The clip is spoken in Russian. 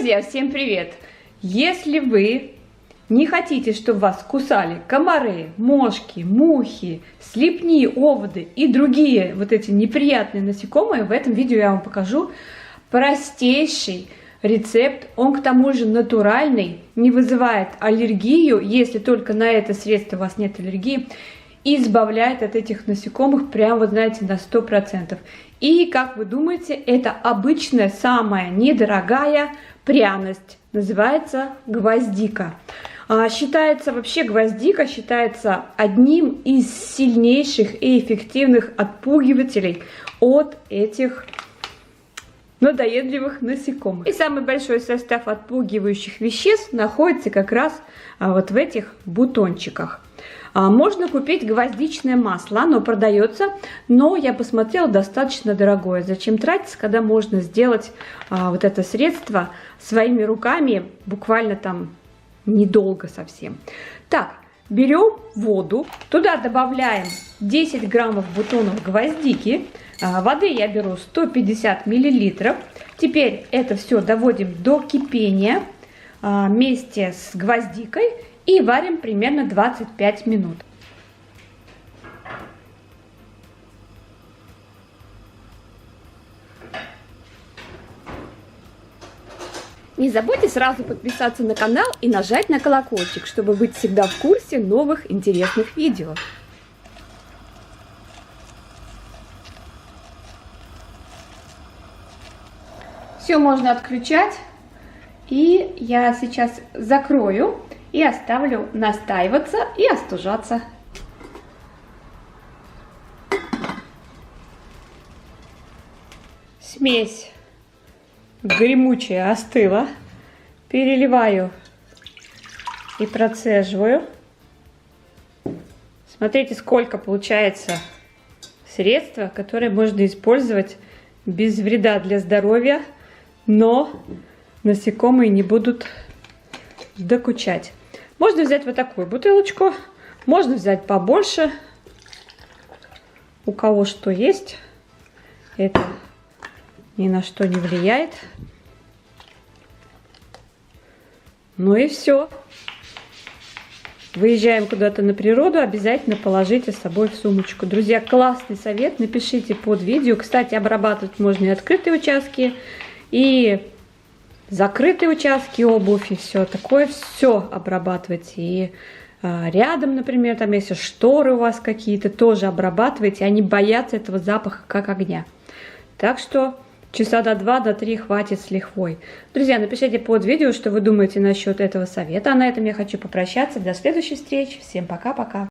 Друзья, всем привет! Если вы не хотите, чтобы вас кусали комары, мошки, мухи, слипни, оводы и другие вот эти неприятные насекомые, в этом видео я вам покажу простейший рецепт. Он к тому же натуральный, не вызывает аллергию, если только на это средство у вас нет аллергии, и избавляет от этих насекомых прям, вы знаете, на 100%. И, как вы думаете, это обычная, самая недорогая пряность. Называется гвоздика. Считается, вообще гвоздика считается одним из сильнейших и эффективных отпугивателей от этих надоедливых насекомых. И самый большой состав отпугивающих веществ находится как раз вот в этих бутончиках. Можно купить гвоздичное масло, оно продается, но я посмотрела, достаточно дорогое. Зачем тратиться, когда можно сделать вот это средство своими руками, буквально там недолго совсем. Так, берем воду, туда добавляем 10 граммов бутонов гвоздики, воды я беру 150 миллилитров. Теперь это все доводим до кипения вместе с гвоздикой. И варим примерно 25 минут. Не забудьте сразу подписаться на канал и нажать на колокольчик, чтобы быть всегда в курсе новых интересных видео. Все можно отключать. И я сейчас закрою и оставлю настаиваться и остужаться. Смесь гремучая остыла. Переливаю и процеживаю. Смотрите, сколько получается средства, которое можно использовать без вреда для здоровья, но насекомые не будут докучать. Можно взять вот такую бутылочку, можно взять побольше, у кого что есть, это ни на что не влияет. Ну и все. Выезжаем куда-то на природу, обязательно положите с собой в сумочку. Друзья, классный совет, напишите под видео. Кстати, обрабатывать можно и открытые участки, и закрытые участки, обувь и все такое, все обрабатывайте. И рядом, например, там если шторы у вас какие-то, тоже обрабатывайте. Они боятся этого запаха как огня. Так что часа до 2-3 хватит с лихвой. Друзья, напишите под видео, что вы думаете насчет этого совета. А на этом я хочу попрощаться. До следующей встречи. Всем пока-пока.